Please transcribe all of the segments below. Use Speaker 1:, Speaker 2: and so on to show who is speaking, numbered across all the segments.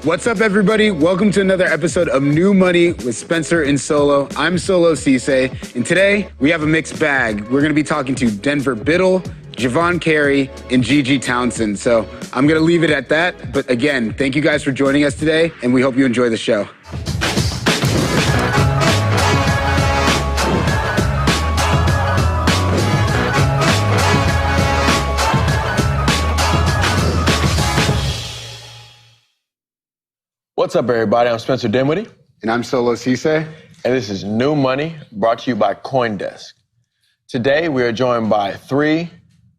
Speaker 1: What's up, everybody? Welcome to another episode of New Money with Spencer and Solo. I'm Solo Ceesay, and today we have a mixed bag. We're going to be talking to Denver Biddle, Javon Carey, and Gigi Townsend. So I'm going to leave it at that. But again, thank you guys for joining us today, and we hope you enjoy the show.
Speaker 2: What's up, everybody? I'm Spencer Dinwiddie.
Speaker 1: And I'm Solo Ceesay.
Speaker 2: And this is New Money, brought to you by CoinDesk. Today, we are joined by three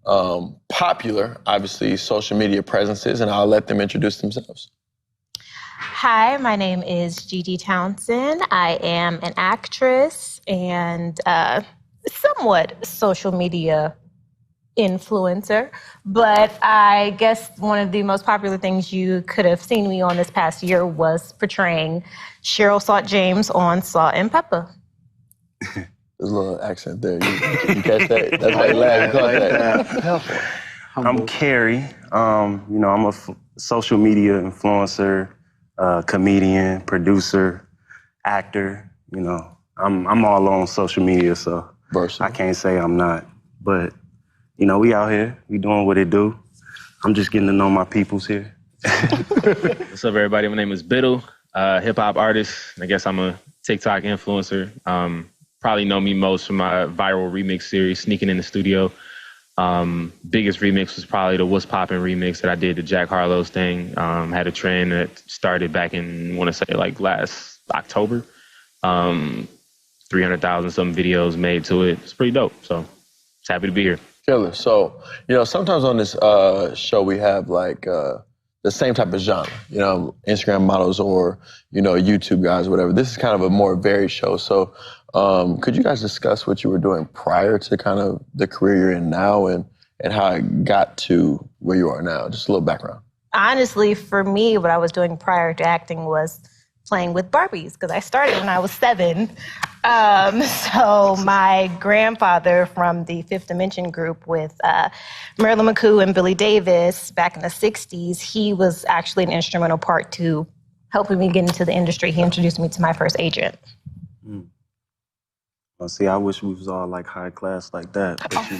Speaker 2: popular, obviously, social media presences, and I'll let them introduce themselves.
Speaker 3: Hi, my name is Gigi Townsend. I am an actress and somewhat social media influencer, but I guess one of the most popular things you could have seen me on this past year was portraying Cheryl Salt James on Salt and Pepper.
Speaker 2: There's a little accent there. You catch that? That's why you laugh.
Speaker 4: I'm Carey. I'm a social media influencer, comedian, producer, actor. I'm all on social media, so I can't say I'm not. But we out here, we doing what it do. I'm just getting to know my peoples here.
Speaker 5: What's up, everybody? My name is Biddle, hip-hop artist. I guess I'm a TikTok influencer. Probably know me most from my viral remix series, Sneaking in the Studio. Biggest remix was probably the What's Poppin' remix that I did, the Jack Harlow's thing. Had a trend that started back in, I want to say, like last October. 300,000 some videos made to it. It's pretty dope, so just happy to be here.
Speaker 2: Killer. So, sometimes on this show we have like the same type of genre, Instagram models or, YouTube guys, whatever. This is kind of a more varied show. So could you guys discuss what you were doing prior to kind of the career you're in now and how it got to where you are now? Just a little background.
Speaker 3: Honestly, for me, what I was doing prior to acting was playing with Barbies, because I started when I was 7. So my grandfather from the Fifth Dimension group with Marilyn McCoo and Billy Davis back in the 60s, he was actually an instrumental part to helping me get into the industry. He introduced me to my first agent.
Speaker 4: Well, see, I wish we was all like high class like that. But,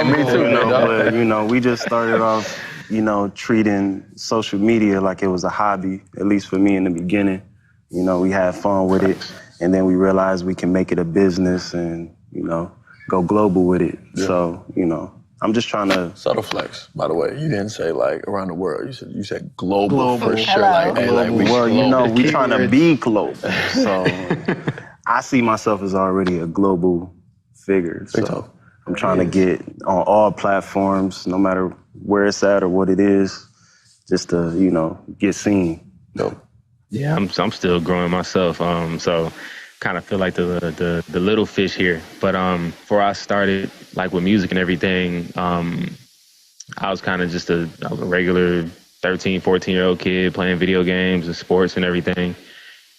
Speaker 2: Me too.
Speaker 4: But, we just started off, treating social media like it was a hobby, at least for me in the beginning. We had fun with it, and then we realized we can make it a business and, go global with it. Yeah. So, I'm just trying to...
Speaker 2: Subtle flex, by the way. You didn't say, like, around the world. You said global for sure.
Speaker 4: We trying to be global. So I see myself as already a global figure. So I'm trying to get on all platforms, no matter where it's at or what it is, just to, get seen.
Speaker 2: Dope.
Speaker 5: Yeah, I'm still growing myself, so kind of feel like the little fish here. But before I started, like with music and everything, I was kind of just a regular 13, 14-year-old kid playing video games and sports and everything.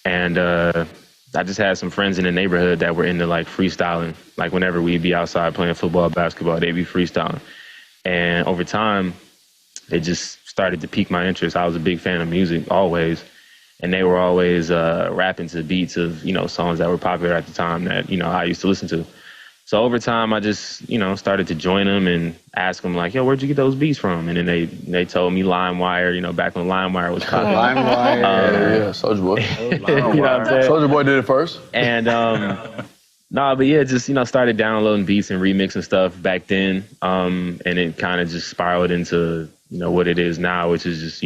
Speaker 5: And I just had some friends in the neighborhood that were into like freestyling. Like whenever we'd be outside playing football, basketball, they'd be freestyling. And over time, it just started to pique my interest. I was a big fan of music always. And they were always rapping to beats of, songs that were popular at the time that, I used to listen to. So over time, I just, started to join them and ask them like, yo, where'd you get those beats from? And then they told me LimeWire, back when LimeWire was popular.
Speaker 2: LimeWire, Soulja Boy. Soulja Boy did it first.
Speaker 5: And, just, started downloading beats and remixing stuff back then. And it kind of just spiraled into, what it is now, which is just,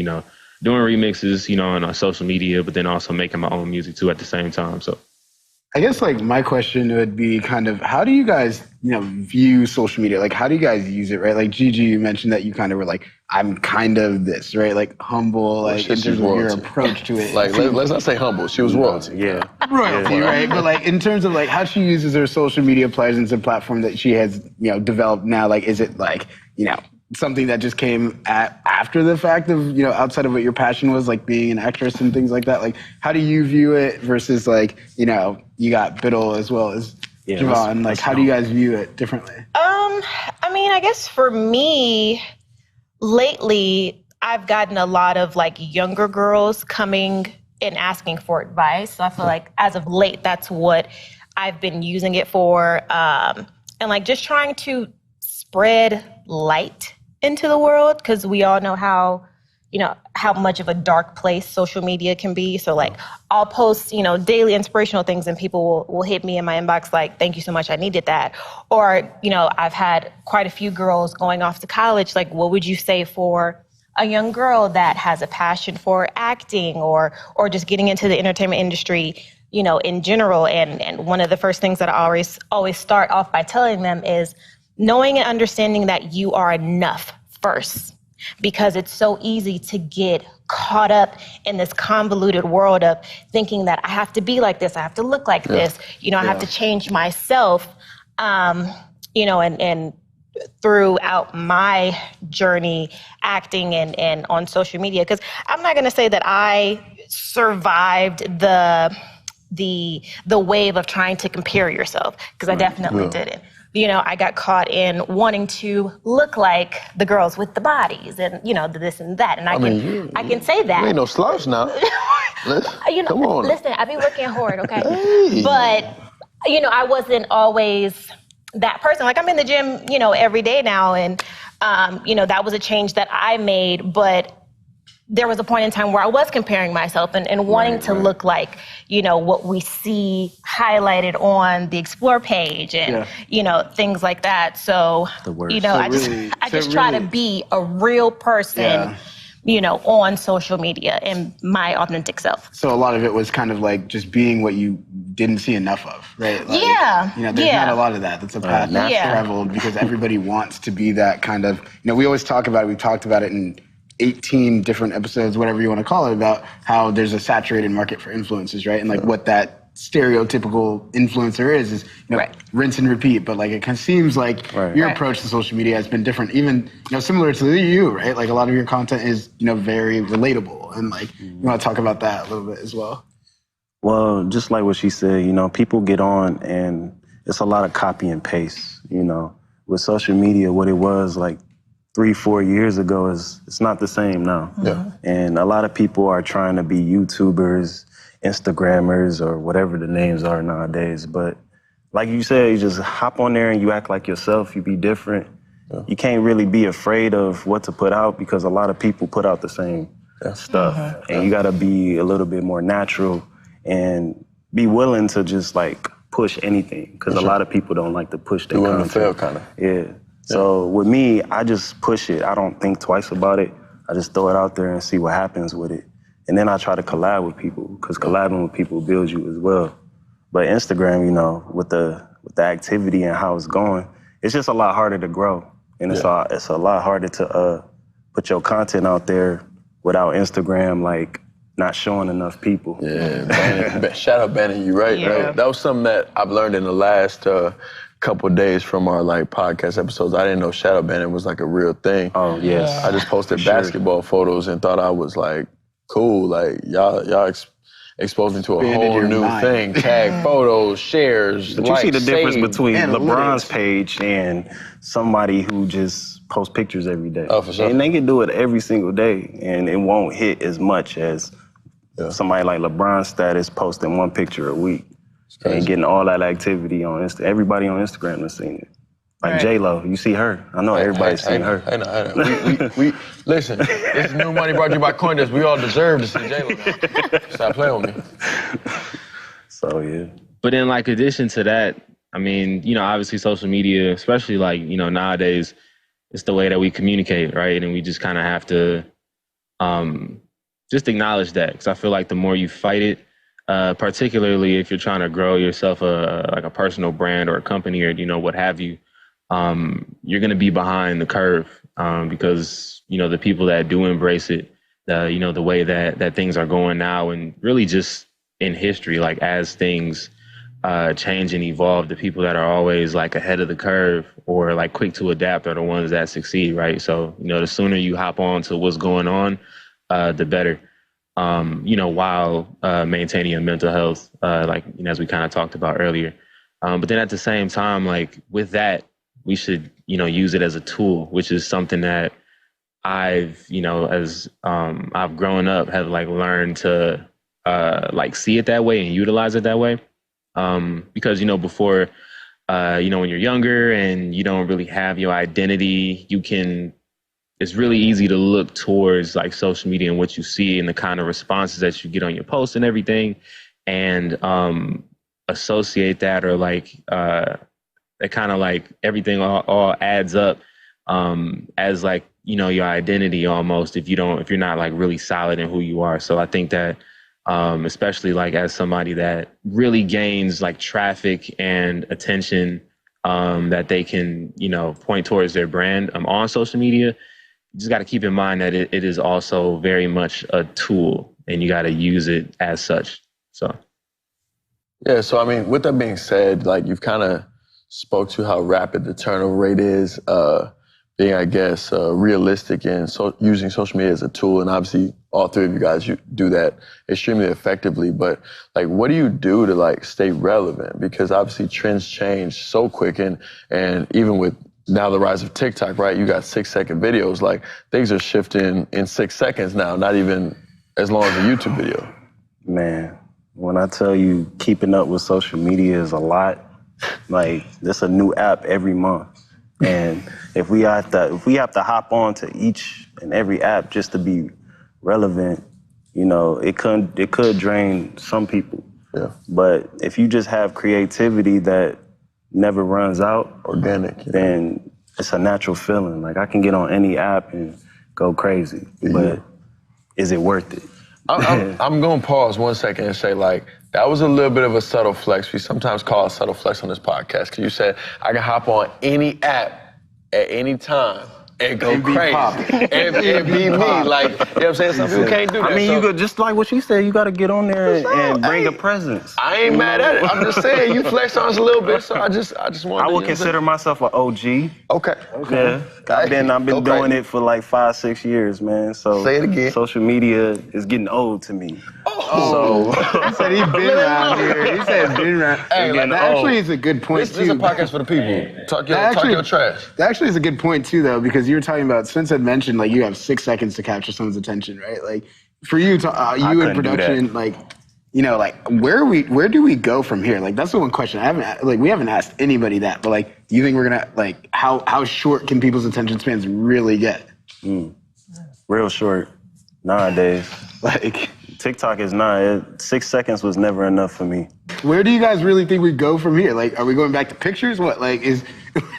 Speaker 5: doing remixes, on social media, but then also making my own music too at the same time. So
Speaker 1: I guess like my question would be kind of, how do you guys, view social media? Like, how do you guys use it, right? Like Gigi, you mentioned that you kind of were like, I'm kind of this, right? Like humble, like in terms of your approach to it.
Speaker 2: Like, let's not say humble. She was royalty.
Speaker 4: Yeah.
Speaker 1: Royalty, right? But like in terms of like how she uses her social media presence and platform that she has, developed now, like, is it like, something that just came after the fact of, outside of what your passion was, like being an actress and things like that? Like, how do you view it versus like, you got Biddle as well as Javon. Like, how do you guys view it differently?
Speaker 3: I guess for me, lately, I've gotten a lot of like younger girls coming and asking for advice. So I feel like as of late, that's what I've been using it for. And like just trying to spread light into the world, because we all know how much of a dark place social media can be. So like I'll post, daily inspirational things and people will hit me in my inbox like, thank you so much, I needed that. Or, I've had quite a few girls going off to college, like, what would you say for a young girl that has a passion for acting or just getting into the entertainment industry, in general? And one of the first things that I always start off by telling them is knowing and understanding that you are enough first. Because it's so easy to get caught up in this convoluted world of thinking that I have to be like this, I have to look like this, I have to change myself, and throughout my journey acting and on social media, because I'm not going to say that I survived the wave of trying to compare yourself, because I definitely didn't. I got caught in wanting to look like the girls with the bodies and, this and that. And I can say that.
Speaker 2: You ain't no slouch now. Come on.
Speaker 3: Listen, I be working hard, okay?
Speaker 2: Hey.
Speaker 3: But, I wasn't always that person. Like, I'm in the gym, every day now. And, that was a change that I made. But there was a point in time where I was comparing myself and wanting to look like, what we see highlighted on the Explore page and, things like that. So, I just try to be a real person, on social media and my authentic self.
Speaker 1: So a lot of it was kind of like just being what you didn't see enough of, right? Like, there's not a lot of that. That's a path that's traveled because everybody wants to be that kind of, we always talk about it. We talked about it in 18 different episodes, whatever you want to call it, about how there's a saturated market for influencers, right? And like what that stereotypical influencer is rinse and repeat. But like it kind of seems like your approach to social media has been different, even similar to you, right? Like a lot of your content is very relatable, and like you want to talk about that a little bit as well.
Speaker 4: Well, just like what she said, people get on and it's a lot of copy and paste. With social media, what it was like 3-4 years ago it's not the same now. And a lot of people are trying to be YouTubers, Instagrammers, or whatever the names are nowadays. But like you said, you just hop on there and you act like yourself, you be different. You can't really be afraid of what to put out because a lot of people put out the same stuff. And you gotta be a little bit more natural and be willing to just like push anything, because a lot of people don't like to push their content.
Speaker 2: Fail, kind of.
Speaker 4: So with me, I just push it. I don't think twice about it. I just throw it out there and see what happens with it. And then I try to collab with people, because collabing with people builds you as well. But Instagram, with the activity and how it's going, it's just a lot harder to grow. And it's a lot harder to put your content out there without Instagram, like, not showing enough people.
Speaker 2: Shadow banning you, right? That was something that I've learned in the last couple of days from our podcast episodes. I didn't know shadow banning was like a real thing.
Speaker 4: Oh, yes.
Speaker 2: I just posted basketball photos and thought I was like, cool, like y'all exposed me to a whole new thing. Tag photos, shares,
Speaker 4: But you see the difference between LeBron's page and somebody who just posts pictures every day.
Speaker 2: Oh, for sure.
Speaker 4: And they can do it every single day, and it won't hit as much as somebody like LeBron's status posting one picture a week and getting all that activity on Instagram. Everybody on Instagram has seen it. Like J-Lo, you see her. I know everybody's seen her.
Speaker 2: I know. We listen, this is New Money brought to you by CoinDesk. We all deserve to see J-Lo. Stop playing with me.
Speaker 4: So, yeah.
Speaker 5: But in like addition to that, I mean, obviously social media, especially like, nowadays, it's the way that we communicate, right? And we just kind of have to just acknowledge that, because I feel like the more you fight it, particularly if you're trying to grow yourself like a personal brand or a company or what have you, you're going to be behind the curve because the people that do embrace it, the way that things are going now, and really just in history, like as things change and evolve, the people that are always like ahead of the curve or like quick to adapt are the ones that succeed, right? So the sooner you hop on to what's going on, the better. While maintaining your mental health, as we kind of talked about earlier. But then at the same time, like with that, we should, use it as a tool, which is something that I've, as I've grown up, have like learned to like see it that way and utilize it that way. Because, before, when you're younger and you don't really have your identity, it's really easy to look towards like social media and what you see and the kind of responses that you get on your posts and everything, and associate that, or like that kind of like everything all adds up as like, your identity almost, if you're not like really solid in who you are. So I think that especially like as somebody that really gains like traffic and attention, that they can, point towards their brand on social media, you just got to keep in mind that it is also very much a tool, and you got to use it as such. So.
Speaker 2: Yeah, so I mean, with that being said, like you've kind of spoke to how rapid the turnover rate is, being, I guess, realistic and using social media as a tool. And obviously, all three of you guys do that extremely effectively. But like, what do you do to like stay relevant? Because obviously, trends change so quick, and even with now the rise of TikTok, right? You got 6-second videos. Like things are shifting in 6 seconds now, not even as long as a YouTube video.
Speaker 4: Man, when I tell you keeping up with social media is a lot, like there's a new app every month. And if we have to hop on to each and every app just to be relevant, it could drain some people.
Speaker 2: Yeah.
Speaker 4: But if you just have creativity that never runs out,
Speaker 2: organic,
Speaker 4: then it's a natural feeling. Like I can get on any app and go crazy, but is it worth it?
Speaker 2: I'm going to pause 1 second and say, like, that was a little bit of a subtle flex. We sometimes call it subtle flex on this podcast, because you said I can hop on any app at any time and go crazy. And be me. Like, you know what I'm saying? Some people can't do that.
Speaker 4: I mean, you could, just like what she said, you got to get on there and bring a presence.
Speaker 2: I ain't mad at it. I'm just saying, you flexed on us a little bit, so I just wanted
Speaker 4: I would consider myself an OG.
Speaker 2: Okay.
Speaker 4: Yeah. I've been doing it for like 5-6 years, man. So
Speaker 2: say it again.
Speaker 4: Social media is getting old to me.
Speaker 1: So he said he's been around here. He said he's been around.
Speaker 2: Hey,
Speaker 1: that actually is a good point
Speaker 2: this is a podcast for the people. Talk your trash.
Speaker 1: That actually is a good point too, though, because you were talking about, Spence had mentioned like you have 6 seconds to capture someone's attention, right? Like for you, you in production, like where do we go from here? Like that's the one question we haven't asked anybody that, but like, do you think we're gonna like how short can people's attention spans really get?
Speaker 4: Real short nowadays.
Speaker 1: Like
Speaker 4: TikTok is not. 6 seconds was never enough for me.
Speaker 1: Where do you guys really think we go from here? Like, are we going back to pictures? What, like, is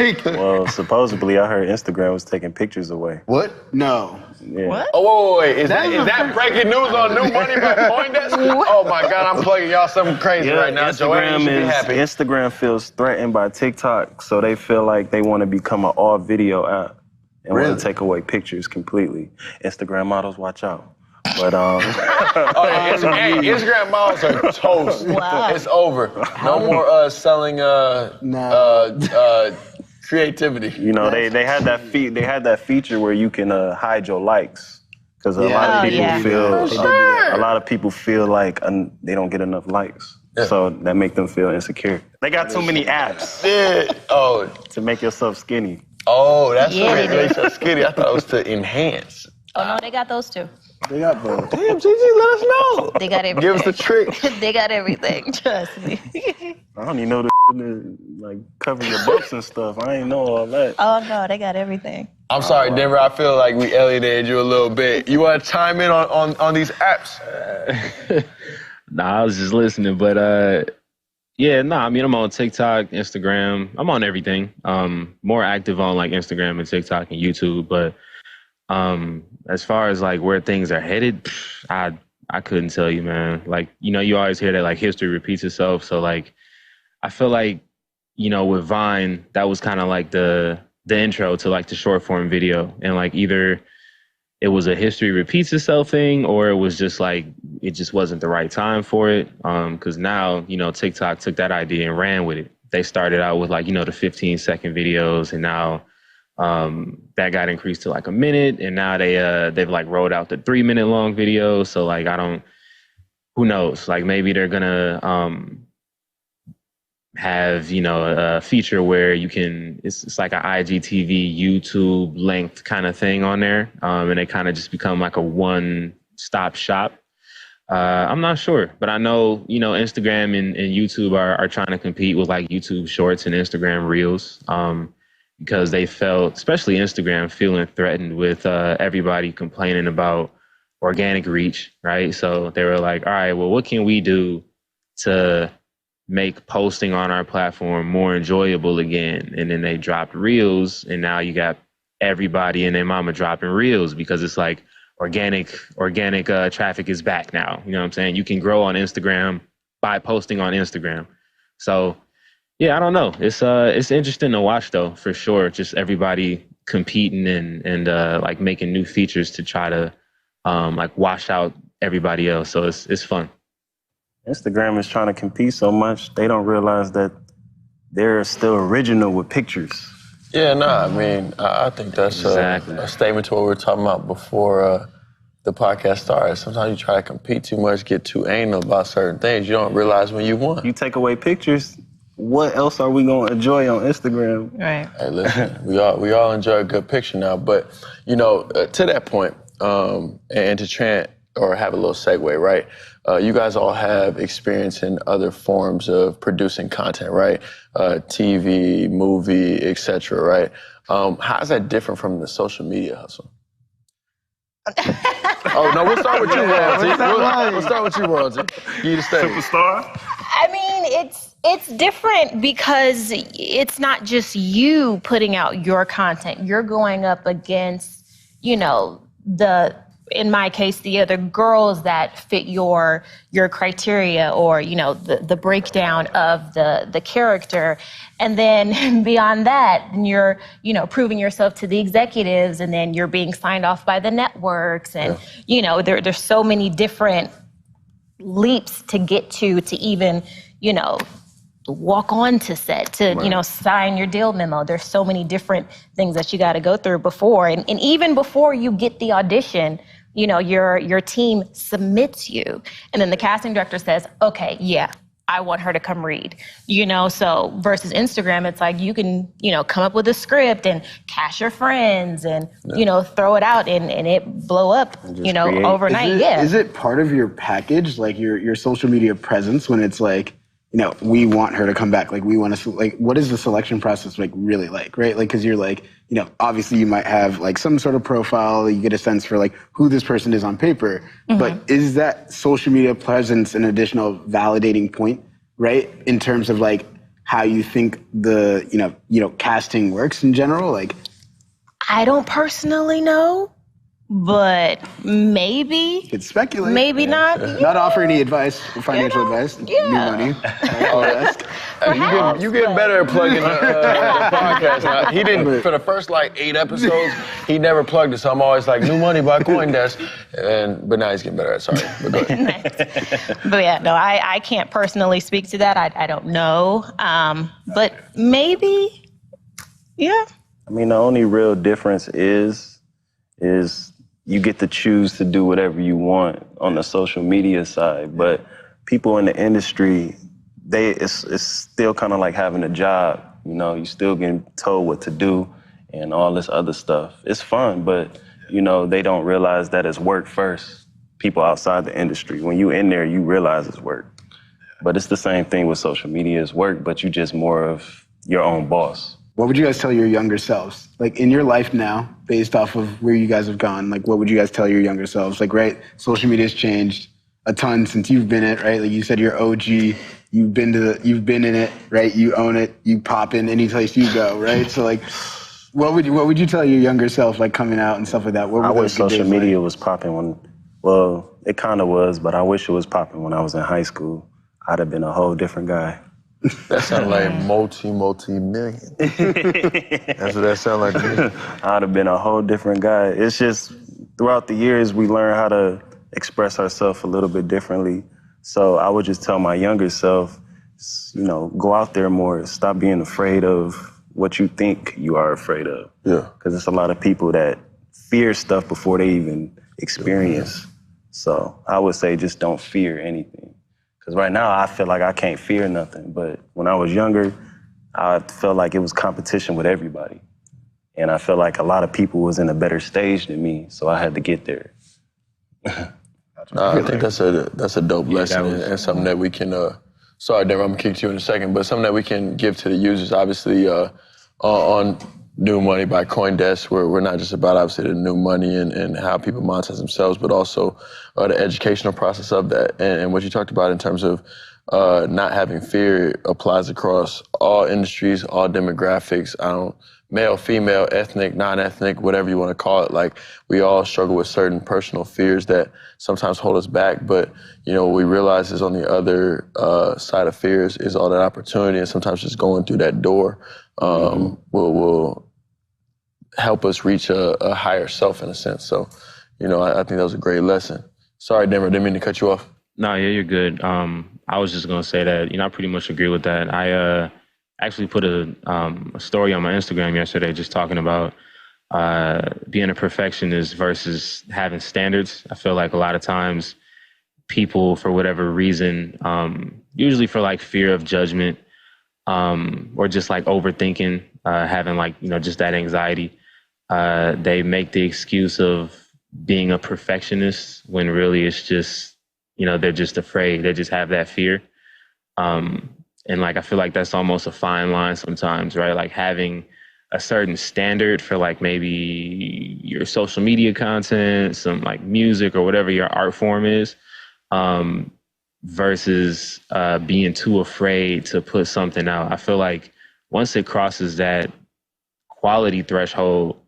Speaker 1: like?
Speaker 4: Well, supposedly I heard Instagram was taking pictures away.
Speaker 1: What? No.
Speaker 4: Yeah.
Speaker 3: What?
Speaker 2: Oh, wait. Is that breaking news on New Money by CoinDesk? Oh my God, I'm plugging y'all something crazy right now.
Speaker 4: Instagram feels threatened by TikTok, so they feel like they want to become an all video app and want to take away pictures completely. Instagram models, watch out. But
Speaker 2: Instagram models are toast.
Speaker 3: Wow.
Speaker 2: It's over. No more selling creativity.
Speaker 4: They had that feature where you can hide your likes, because a lot of people feel like they don't get enough likes. Yeah. So that make them feel insecure. They got too many apps. To make yourself skinny.
Speaker 2: Oh, that's what makes yourself skinny. I thought it was to enhance.
Speaker 3: Oh no, they got those too.
Speaker 1: They got both.
Speaker 2: Damn, Gigi, let us know.
Speaker 3: They got everything.
Speaker 2: Give us the trick.
Speaker 3: They got everything. Trust me.
Speaker 4: I don't even know to like cover your bumps and stuff. I ain't know all that.
Speaker 3: Oh no, they got everything.
Speaker 2: I'm sorry, Denver. I feel like we alienated you a little bit. You want to chime in on these apps?
Speaker 5: Nah, I was just listening, but I mean, I'm on TikTok, Instagram. I'm on everything. More active on like Instagram and TikTok and YouTube, but as far as like where things are headed, I couldn't tell you, man. Like, you always hear that like history repeats itself. So like, I feel like, with Vine, that was kind of like the intro to like the short form video. And like either it was a history repeats itself thing, or it was just like, it just wasn't the right time for it. Cause now, TikTok took that idea and ran with it. They started out with like, the 15-second videos, and now that got increased to like a minute, and now they've like rolled out the 3-minute long videos. So like, who knows? Like maybe they're gonna have, you know, a feature where you can, it's like an IGTV, YouTube length kind of thing on there. And they kind of just become like a one-stop shop. I'm not sure, but I know, you know, Instagram and YouTube are trying to compete with like YouTube Shorts and Instagram Reels, because they felt, especially Instagram, feeling threatened with everybody complaining about organic reach, right? So they were like, all right, well, what can we do to make posting on our platform more enjoyable again? And then they dropped Reels, and now you got everybody and their mama dropping Reels, because it's like organic traffic is back now. You know what I'm saying? You can grow on Instagram by posting on Instagram. So yeah, I don't know. It's interesting to watch though, for sure. Just everybody competing and like making new features to try to like wash out everybody else. So it's fun.
Speaker 4: Instagram is trying to compete so much, they don't realize that they're still original with pictures.
Speaker 2: Yeah, no, I mean, I think that's a statement to what we were talking about before the podcast started. Sometimes you try to compete too much, get too anal about certain things. You don't realize when you won.
Speaker 4: You take away pictures, what else are we going to enjoy on Instagram?
Speaker 3: Right.
Speaker 2: Hey, listen, we all enjoy a good picture now. But, you know, to that point, and to have a little segue, right? You guys all have experience in other forms of producing content, right? TV, movie, etc., right? How is that different from the social media hustle? Oh, no, we'll start with you, Royalty. We'll start with you, Royalty. You the stage.
Speaker 4: Superstar?
Speaker 3: I mean, it's different because it's not just you putting out your content. You're going up against, you know, in my case, the other girls that fit your criteria, or, you know, the breakdown of the character. And then beyond that, you're, you know, proving yourself to the executives, and then you're being signed off by the networks. And, you know, there's so many different leaps to get to even, you know, walk on to set, to, you know, sign your deal memo. There's so many different things that you got to go through before. And even before you get the audition, you know, your team submits you. And then the casting director says, okay, yeah, I want her to come read. You know, so versus Instagram, it's like you can, you know, come up with a script and cast your friends and, you know, throw it out and it blow up, you know, overnight.
Speaker 1: Is it part of your package, like your social media presence, when it's like, you know, we want her to come back, like we want to, like, what is the selection process like really like, right? Like, because you're like, you know, obviously you might have like some sort of profile, you get a sense for like who this person is on paper, but is that social media presence an additional validating point, right? In terms of like how you think the, you know, casting works in general? Like,
Speaker 3: I don't personally know, but maybe.
Speaker 1: You could speculate.
Speaker 3: Maybe not.
Speaker 1: Not offer any advice, financial advice. New money.
Speaker 2: You getting better at plugging the podcast now. He didn't, for the first like 8 episodes, he never plugged it. So I'm always like, new money by CoinDesk. But now he's getting better at it. Sorry. But go ahead.
Speaker 3: But yeah, no, I can't personally speak to that. I don't know. But maybe, yeah.
Speaker 4: I mean, the only real difference is you get to choose to do whatever you want on the social media side. But people in the industry, it's still kind of like having a job. You know, you still getting told what to do and all this other stuff. It's fun, but, you know, they don't realize that it's work first. People outside the industry, when you in there, you realize it's work. But it's the same thing with social media. It's work, but you just more of your own boss.
Speaker 1: What would you guys tell your younger selves? Like in your life now, based off of where you guys have gone, like what would you guys tell your younger selves? Like, right, social media's changed a ton since you've been in it, right? Like you said, you're OG, you've been in it, right? You own it, you pop in any place you go, right? So like, what would you tell your younger self, like coming out and stuff like that?
Speaker 4: I wish social media was popping well, it kind of was, but I wish it was popping when I was in high school. I'd have been a whole different guy.
Speaker 2: That sounds like multi-million. That's what that sounds like to me.
Speaker 4: I'd have been a whole different guy. It's just throughout the years, we learn how to express ourselves a little bit differently. So I would just tell my younger self, you know, go out there more. Stop being afraid of what you think you are afraid of.
Speaker 2: Yeah.
Speaker 4: Because there's a lot of people that fear stuff before they even experience. So I would say just don't fear anything. Because right now I feel like I can't fear nothing. But when I was younger, I felt like it was competition with everybody. And I feel like a lot of people was in a better stage than me, so I had to get there.
Speaker 2: I think that's a dope lesson and something that we can, sorry, Denver, I'm gonna kick to you in a second, but something that we can give to the users, obviously, on New Money by CoinDesk, where we're not just about, obviously, the new money and how people monetize themselves, but also the educational process of that. And what you talked about in terms of not having fear applies across all industries, all demographics. Male, female, ethnic, non-ethnic, whatever you want to call it. Like, we all struggle with certain personal fears that sometimes hold us back. But, you know, what we realize is on the other side of fears is all that opportunity. And sometimes just going through that door will help us reach a higher self in a sense. So, you know, I think that was a great lesson. Sorry, Denver, didn't mean to cut you off.
Speaker 5: No, yeah, you're good. I was just going to say that, you know, I pretty much agree with that. I actually put a story on my Instagram yesterday just talking about being a perfectionist versus having standards. I feel like a lot of times people, for whatever reason, usually for like fear of judgment or just like overthinking, having like, you know, just that anxiety, they make the excuse of being a perfectionist when really it's just, you know, they're just afraid. They just have that fear. And like, I feel like that's almost a fine line sometimes, right? Like having a certain standard for like maybe your social media content, some like music or whatever your art form is, versus being too afraid to put something out. I feel like once it crosses that quality threshold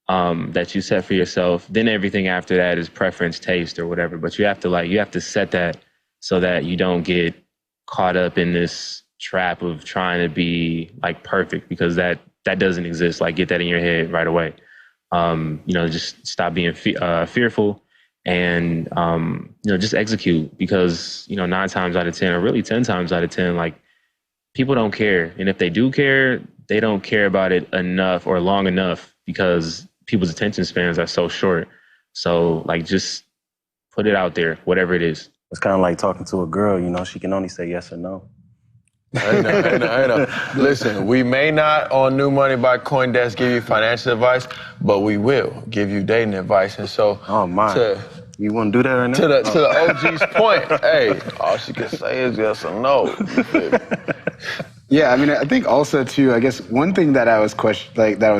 Speaker 5: that you set for yourself, then everything after that is preference, taste, or whatever. But you have to set that so that you don't get caught up in this trap of trying to be like perfect, because that doesn't exist. Like, get that in your head right away. You know, just stop being fearful and, you know, just execute, because, you know, 9 times out of 10, or really 10 times out of 10, like, people don't care. And if they do care, they don't care about it enough or long enough, because people's attention spans are so short. So like, just put it out there, whatever it is.
Speaker 4: It's kind of like talking to a girl, you know, she can only say yes or no.
Speaker 2: I know. Listen, we may not on New Money by CoinDesk give you financial advice, but we will give you dating advice. And so,
Speaker 4: oh my, you want to do that right now?
Speaker 2: To the OG's point, hey, all she can say is yes or no.
Speaker 1: Yeah, I mean, I think also too, I guess one thing that I was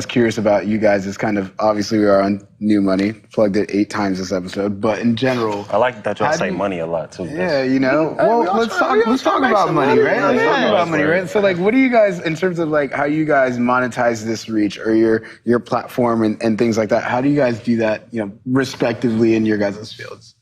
Speaker 1: curious about you guys is kind of, obviously we are on New Money, plugged it 8 times this episode, but in general,
Speaker 4: I like that y'all say money a lot too.
Speaker 1: Yeah, you know, well, let's talk about money, right? Let's talk about money, right? So like, what do you guys, in terms of like how you guys monetize this reach or your platform and things like that, how do you guys do that, you know, respectively in your guys' fields?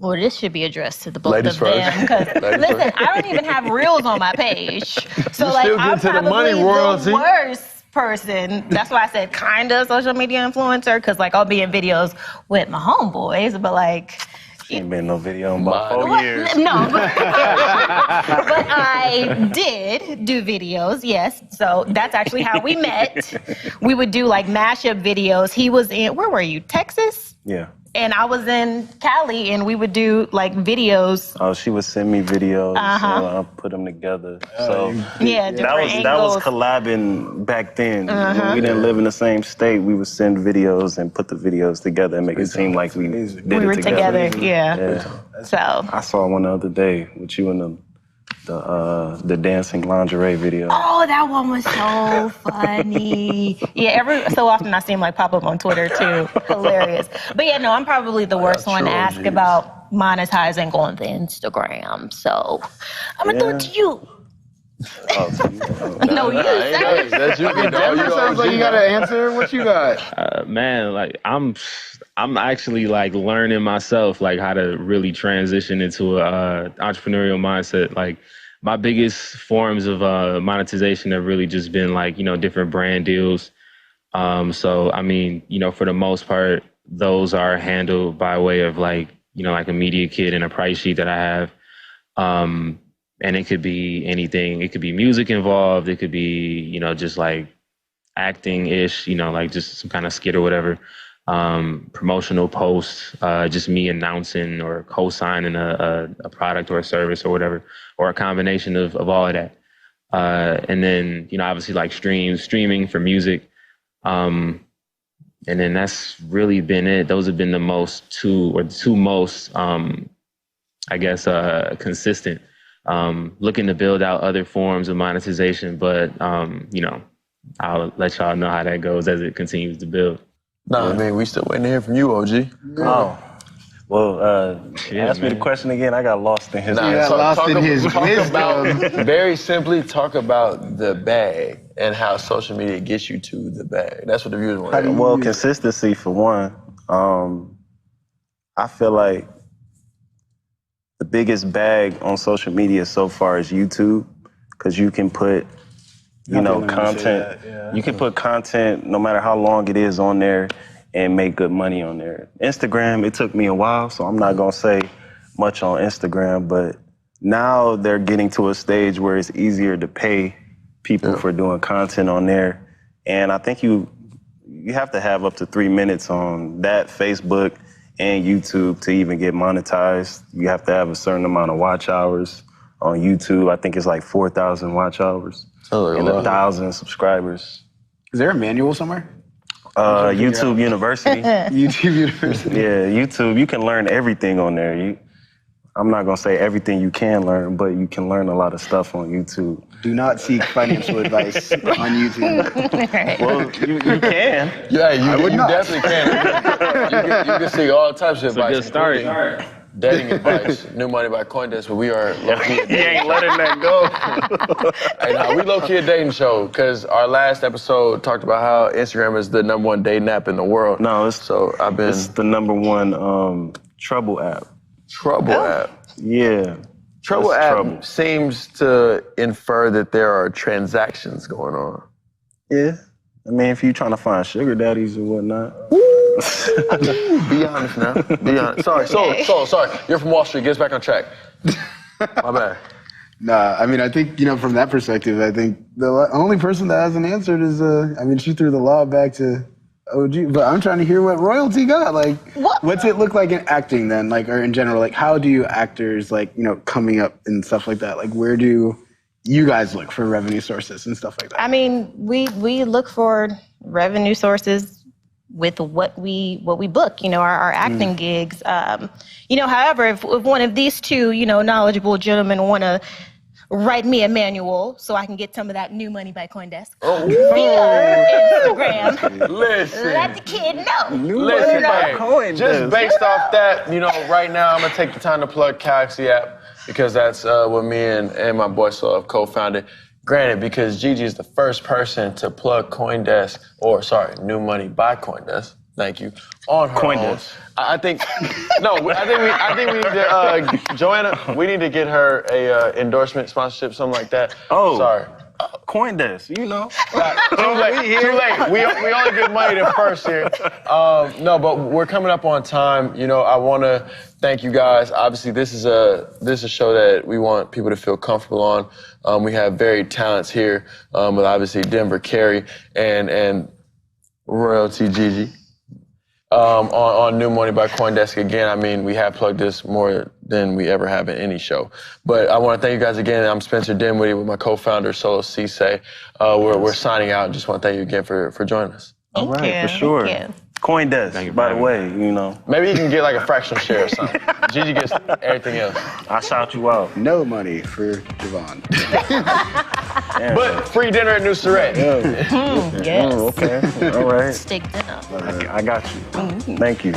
Speaker 3: Well, this should be addressed to the both of them. Because listen, I don't even have reels on my page, so like I'm probably the worst person. That's why I said kind of social media influencer, because like I'll be in videos with my homeboys, but like.
Speaker 4: She ain't been in no video in about 4 years.
Speaker 3: No, but I did do videos, yes. So that's actually how we met. We would do like mashup videos. He was in, where were you, Texas?
Speaker 4: Yeah.
Speaker 3: And I was in Cali, and we would do like videos.
Speaker 4: Oh, she would send me videos, so I'll put them together. So
Speaker 3: yeah,
Speaker 4: that was collabing back then. When we didn't live in the same state, we would send videos and put the videos together and make it seem like we were together.
Speaker 3: Yeah. So
Speaker 4: I saw one the other day with you and the dancing lingerie video.
Speaker 3: Oh, that one was so funny. Yeah, every so often I see him like pop up on Twitter too. Hilarious. But yeah, no, I'm probably the worst one to ask about monetizing on the Instagram. So I'm gonna throw it to you. No, you.
Speaker 2: That's you.
Speaker 1: Denver sounds like you got to answer. What you got?
Speaker 5: Man, like I'm actually like learning myself like how to really transition into a entrepreneurial mindset. Like my biggest forms of monetization have really just been like, you know, different brand deals. So I mean, you know, for the most part, those are handled by way of like, you know, like a media kit and a price sheet that I have. And it could be anything. It could be music involved. It could be, you know, just like acting-ish, you know, like just some kind of skit or whatever. promotional posts, just me announcing or co-signing a product or a service or whatever, or a combination of all of that. And then, obviously like streaming for music. And then that's really been it. Those have been the two most, I guess, consistent. Looking to build out other forms of monetization, but, I'll let y'all know how that goes as it continues to build.
Speaker 2: I mean, we still waiting to hear from you, OG.
Speaker 4: Oh. Well, ask me the question again. I got lost in his
Speaker 1: wisdom.
Speaker 2: Very simply, talk about the bag and how social media gets you to the bag. That's what the viewers want to hear.
Speaker 4: Well, consistency for one. I feel like the biggest bag on social media so far is YouTube, because you can put, content. You can put content, no matter how long it is, on there and make good money on there. Instagram, it took me a while, so I'm not gonna say much on Instagram, but now they're getting to a stage where it's easier to pay people for doing content on there. And I think you have to have up to 3 minutes on that, Facebook and YouTube, to even get monetized. You have to have a certain amount of watch hours on YouTube. I think it's like 4,000 watch hours and 1,000 subscribers.
Speaker 1: Is there a manual somewhere?
Speaker 4: YouTube University.
Speaker 1: YouTube University.
Speaker 4: Yeah, YouTube. You can learn everything on there. I'm not gonna say everything you can learn, but you can learn a lot of stuff on YouTube.
Speaker 1: Do not seek financial advice on YouTube.
Speaker 4: Well, you can.
Speaker 2: Yeah, you definitely can. You can see all types of advice.
Speaker 5: Good start.
Speaker 2: Dating advice, New Money by CoinDesk, but we are low-key.
Speaker 4: He ain't letting that go.
Speaker 2: Hey, no, we low-key a dating show, because our last episode talked about how Instagram is the #1 dating app in the world.
Speaker 4: No, it's the #1 trouble app.
Speaker 2: Trouble app.
Speaker 4: Yeah.
Speaker 2: Trouble app seems to infer that there are transactions going on.
Speaker 4: Yeah. I mean, if you're trying to find sugar daddies or whatnot.
Speaker 2: Be honest now. Be honest. Sorry. You're from Wall Street. Get us back on track. My bad.
Speaker 1: Nah, I mean, I think, from that perspective, I think the only person that hasn't answered is, she threw the law back to OG, but I'm trying to hear what Royalty got. Like, what's it look like in acting then? Like, or in general, like, how do actors, like, coming up and stuff like that? Like, where do you guys look for revenue sources and stuff like that?
Speaker 3: I mean, we look for revenue sources with what we book, our acting gigs. However, if one of these two, knowledgeable gentlemen want to write me a manual so I can get some of that New Money by CoinDesk via Instagram,
Speaker 2: Listen.
Speaker 3: let the kid know.
Speaker 2: Listen, man, just based off that, right now I'm going to take the time to plug Galaxy app, because that's what me and my boy Soul have co-founded. Granted, because Gigi is the first person to plug New Money by CoinDesk. Thank you. On her
Speaker 4: CoinDesk.
Speaker 2: I think we need to, Joanna, we need to get her a endorsement, sponsorship, something like that.
Speaker 4: Oh.
Speaker 2: Sorry.
Speaker 4: CoinDesk,
Speaker 2: Too late. We only get money the first here. No, but we're coming up on time. I want to thank you guys. Obviously, this is a show that we want people to feel comfortable on. We have varied talents here, with obviously Denver Carey and Royalty Gigi. On New Money by CoinDesk. Again, I mean, we have plugged this more than we ever have in any show. But I want to thank you guys again. I'm Spencer Dinwiddie with my co-founder, Solo Cisse. We're signing out. Just want to thank you again for joining us.
Speaker 4: All right, for sure. CoinDesk, by the way,
Speaker 2: Maybe you can get like a fractional share or something. Gigi gets everything else.
Speaker 4: I shout you out.
Speaker 1: No money for Javon.
Speaker 2: But free dinner at New Surrey.
Speaker 3: Yes.
Speaker 4: Okay, all right.
Speaker 3: Steak dinner.
Speaker 4: I got you. Thank you.